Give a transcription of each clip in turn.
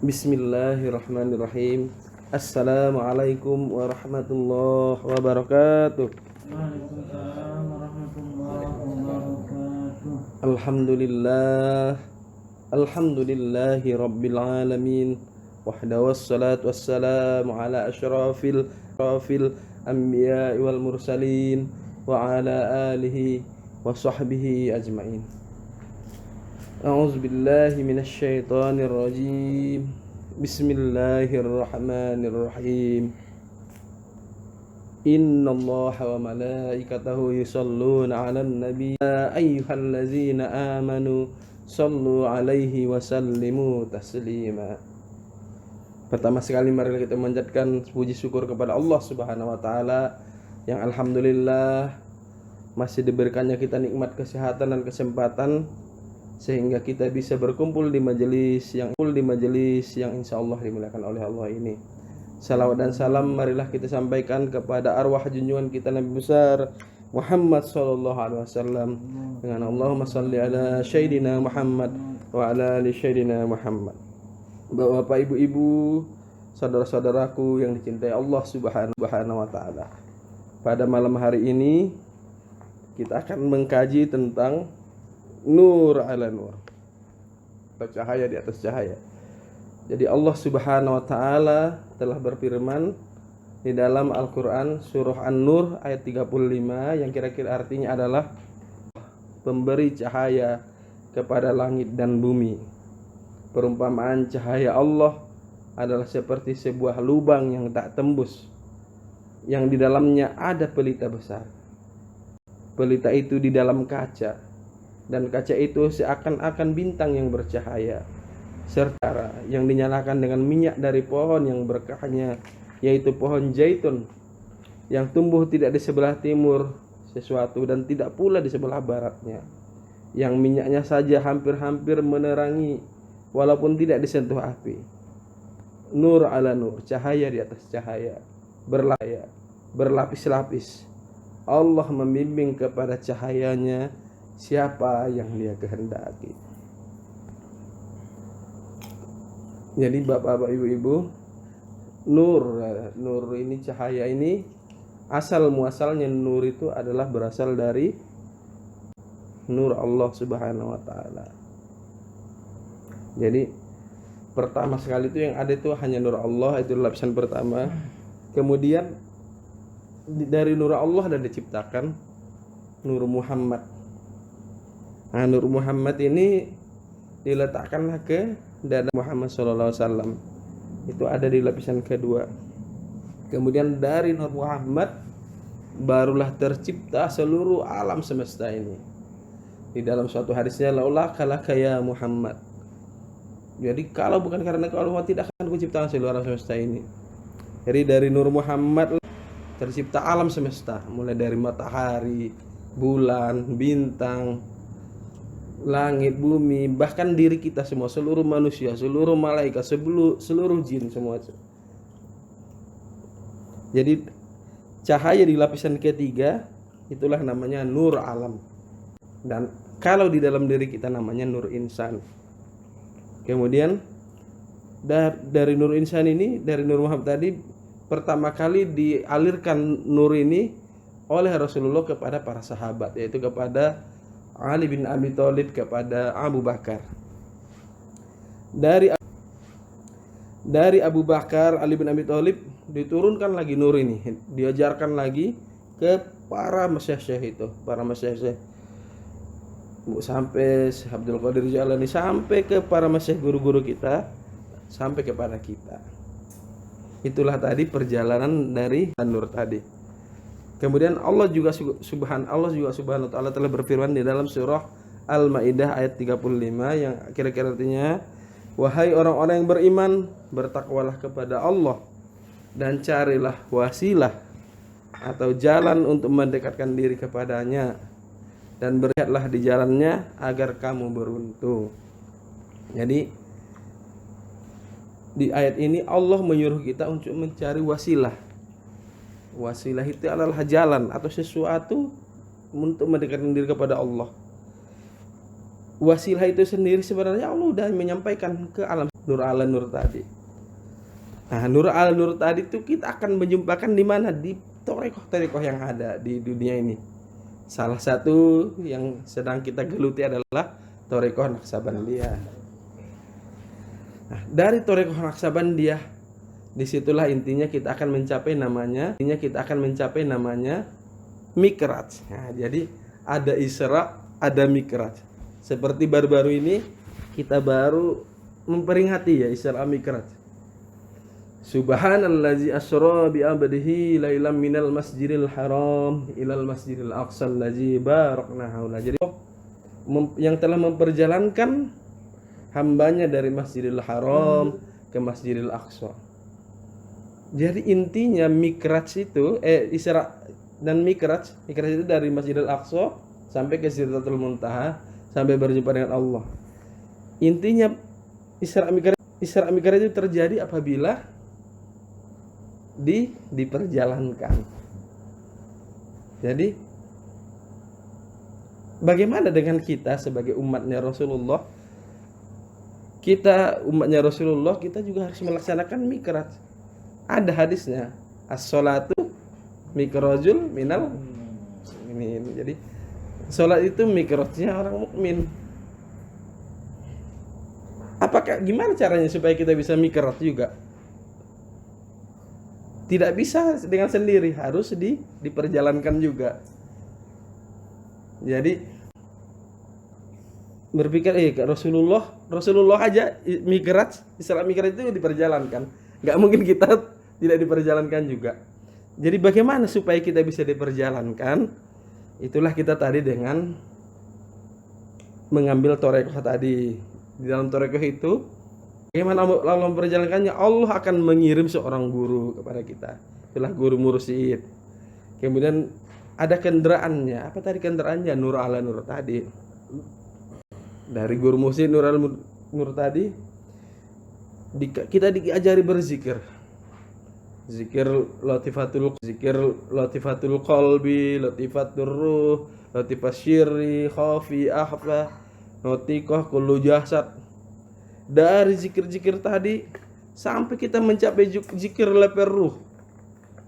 Bismillahirrahmanirrahim. Assalamualaikum warahmatullahi wabarakatuh. Waalaikumsalam warahmatullahi wabarakatuh. Alhamdulillah. Alhamdulillahi rabbil alamin. Wahdahu wassalatu wassalamu ala asyrafil anbiya'i wal mursalin wa ala alihi wa sahbihi ajma'in. A'udzu billahi minasy syaithanir rajim. Bismillahirrahmanirrahim. Innallaha wa malaikatahu yusholluna 'alan nabi ya ayyuhallazina amanu shallu 'alaihi wa sallimu taslima. Pertama sekali mari kita memanjatkan puji syukur kepada Allah Subhanahu wa taala yang alhamdulillah masih diberikannya kita nikmat kesehatan dan kesempatan sehingga kita bisa berkumpul di majelis yang insyaallah dimuliakan oleh Allah ini. Salawat dan salam marilah kita sampaikan kepada arwah junjungan kita Nabi besar Muhammad sallallahu alaihi wasallam dengan Allahumma shalli ala sayyidina Muhammad wa ala ali sayyidina Muhammad. Bapak, ibu-ibu, saudara-saudaraku yang dicintai Allah Subhanahu wa taala. Pada malam hari ini kita akan mengkaji tentang nur ala nur, cahaya di atas cahaya. Jadi Allah Subhanahu wa taala telah berfirman di dalam Al-Qur'an surah An-Nur ayat 35 yang kira-kira artinya adalah pemberi cahaya kepada langit dan bumi. Perumpamaan cahaya Allah adalah seperti sebuah lubang yang tak tembus, yang di dalamnya ada pelita besar. Pelita itu di dalam kaca, dan kaca itu seakan-akan bintang yang bercahaya, serta yang dinyalakan dengan minyak dari pohon yang berkahnya, yaitu pohon zaitun, yang tumbuh tidak di sebelah timur sesuatu dan tidak pula di sebelah baratnya, yang minyaknya saja hampir-hampir menerangi walaupun tidak disentuh api. Nur ala nur, cahaya di atas cahaya, berlapis-lapis. Allah membimbing kepada cahayanya siapa yang Dia kehendaki. Jadi bapak-bapak, ibu-ibu, nur ini, cahaya ini asal muasalnya nur itu adalah berasal dari nur Allah Subhanahu wa taala. Jadi pertama sekali itu yang ada itu hanya nur Allah, itu lapisan pertama. Kemudian dari nur Allah ada diciptakan nur Muhammad. Nah, nur Muhammad ini diletakkanlah ke dada Muhammad sallallahu alaihi wasallam. Itu ada di lapisan kedua. Kemudian dari nur Muhammad barulah tercipta seluruh alam semesta ini. Di dalam suatu hadisnya laula kalaka ya Muhammad. Jadi kalau bukan karena Allah tidak akan kuciptakan seluruh alam semesta ini. Jadi dari nur Muhammad tercipta alam semesta, mulai dari matahari, bulan, bintang, langit, bumi, bahkan diri kita semua, seluruh manusia, seluruh malaikat, seluruh jin semua. Jadi cahaya di lapisan ketiga itulah namanya nur alam. Dan kalau di dalam diri kita namanya nur insan. Kemudian dari nur insan ini, dari nur Muhammad tadi, pertama kali dialirkan nur ini oleh Rasulullah kepada para sahabat, yaitu kepada Ali bin Abi Thalib, kepada Abu Bakar. Dari Abu Bakar, Ali bin Abi Thalib diturunkan lagi nur ini, diajarkan lagi ke para masyayikh itu, para masyayikh sampai Abdul Qadir Jailani, sampai ke para masyayikh guru-guru kita, sampai kepada kita. Itulah tadi perjalanan dari nur tadi. Kemudian Allah juga subhanahu wa ta'ala telah berfirman di dalam surah Al-Maidah ayat 35 yang kira-kira artinya, wahai orang-orang yang beriman, bertakwalah kepada Allah dan carilah wasilah atau jalan untuk mendekatkan diri kepadanya, dan berlihatlah di jalannya agar kamu beruntung. Jadi di ayat ini Allah menyuruh kita untuk mencari wasilah. Wasilah itu adalah jalan atau sesuatu untuk mendekatkan diri kepada Allah. Wasilah itu sendiri sebenarnya Allah sudah menyampaikan ke alam. Nur ala nur tadi. Nah, nur ala nur tadi itu kita akan menjumpakan di mana? Di torekoh-torekoh yang ada di dunia ini. Salah satu yang sedang kita geluti adalah torekoh Naqsabandiyah. Nah, dari torekoh Naqsabandiyah, disitulah intinya kita akan mencapai namanya Mikraj. Nah, jadi ada Isra, ada Mikraj. Seperti baru-baru ini kita baru memperingati ya Isra Mikraj. Subhanallazi asra bi 'abdihi lailan minal masjidil haram ilal masjidil aqsal ladzi barakna haula. Jadi yang telah memperjalankan hambanya dari Masjidil Haram ke Masjidil Aqsa. Jadi intinya Mikraj itu Isra dan Mikraj itu dari Masjidil Aqsa sampai ke Sidratul Muntaha sampai berjumpa dengan Allah. Intinya Isra Mikraj itu terjadi apabila diperjalankan. Jadi bagaimana dengan kita sebagai umatnya Rasulullah? Kita umatnya Rasulullah, kita juga harus melaksanakan Mikraj. Ada hadisnya, as-sholatu mikrajul minal mukminin. Jadi sholat itu mikrajnya orang mukmin. Apakah gimana caranya supaya kita bisa mikraj juga? Tidak bisa dengan sendiri, harus diperjalankan juga. Jadi berpikir Rasulullah aja Mikraj, Isra Mikraj itu diperjalankan. Nggak mungkin kita tidak diperjalankan juga. Jadi bagaimana supaya kita bisa diperjalankan? Itulah kita tadi dengan mengambil torekoh tadi. Di dalam torekoh itu bagaimana Allah memperjalankannya? Allah akan mengirim seorang guru kepada kita. Itulah guru mursyid. Kemudian ada kendaraannya. Apa tadi kendaraannya? Nur ala nur tadi. Dari guru mursyid Nur ala nur tadi kita diajari berzikir. Zikir latifatul qalbi, latifatul ruh, latifas syirri, khafi akhfa, notiqah kullu jasad. Dari zikir-zikir tadi sampai kita mencapai zikir leper ruh.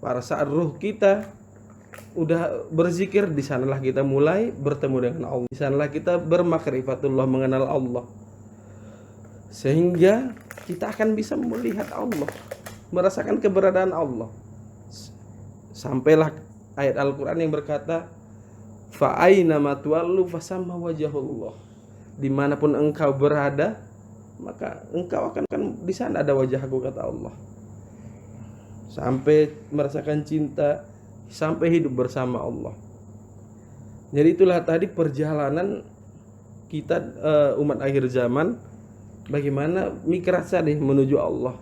Pada saat ruh kita udah berzikir, di sanalah kita mulai bertemu dengan Allah. Di sanalah kita bermakrifatullah, mengenal Allah. Sehingga kita akan bisa melihat Allah, merasakan keberadaan Allah. Sampailah ayat Al-Qur'an yang berkata, fa aina ma tuwallu fasamma wajhullah. Dimanapun engkau berada, maka engkau akan di sana ada wajahku, kata Allah. Sampai merasakan cinta, sampai hidup bersama Allah. Jadi itulah tadi perjalanan kita umat akhir zaman, bagaimana Mikraj tadi menuju Allah.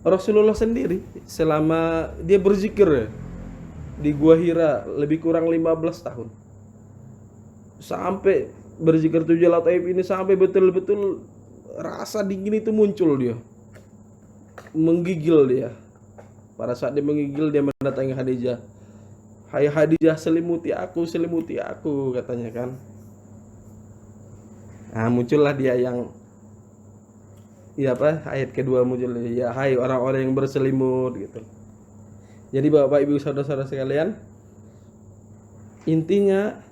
Rasulullah sendiri selama dia berzikir di Gua Hira lebih kurang 15 tahun. Sampai berzikir 7 lataif ini sampai betul-betul rasa dingin itu muncul dia. Menggigil dia. Pada saat dia menggigil, dia mendatangi Khadijah. Hai Khadijah, selimuti aku, katanya kan. Nah, muncullah dia yang ayat kedua muncul, ya hai orang-orang yang berselimut gitu. Jadi Bapak Ibu saudara-saudara sekalian, intinya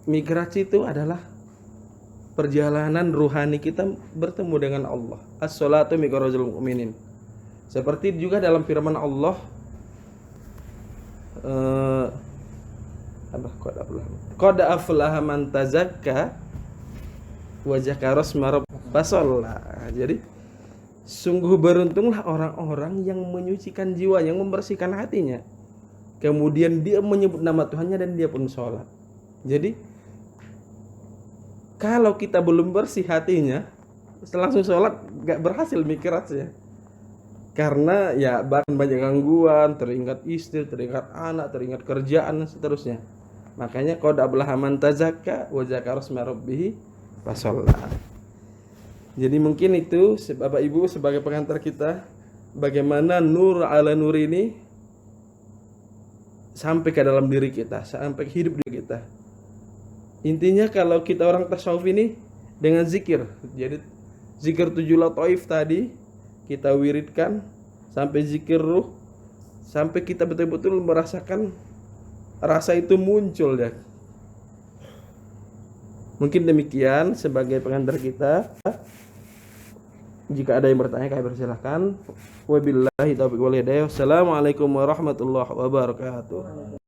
Mikraj itu adalah perjalanan ruhani kita bertemu dengan Allah. As-sholatu mikrajul mukminin. Seperti juga dalam firman Allah, qad aflaha man tazakka wa dzakara asma rabbih. Jadi sungguh beruntunglah orang-orang yang menyucikan jiwa, yang membersihkan hatinya. Kemudian dia menyebut nama Tuhannya dan dia pun sholat. Jadi kalau kita belum bersih hatinya, langsung sholat gak berhasil Mikrajnya. Karena ya bahkan banyak gangguan, teringat istri, teringat anak, teringat kerjaan dan seterusnya. Makanya qad aflaha man tazakka wa dzakara asma rabbih fasholla. Jadi mungkin itu Bapak Ibu sebagai pengantar kita, bagaimana nur ala nur ini sampai ke dalam diri kita, sampai hidup di kita. Intinya kalau kita orang tasawuf ini dengan zikir. Jadi zikir 7 lataif tadi kita wiridkan sampai zikir ruh, sampai kita betul-betul merasakan rasa itu muncul ya. Mungkin demikian sebagai pengantar kita. Jika ada yang bertanya kami persilahkan. Wabillahi taufiq wal hidayah. Wassalamualaikum warahmatullahi wabarakatuh.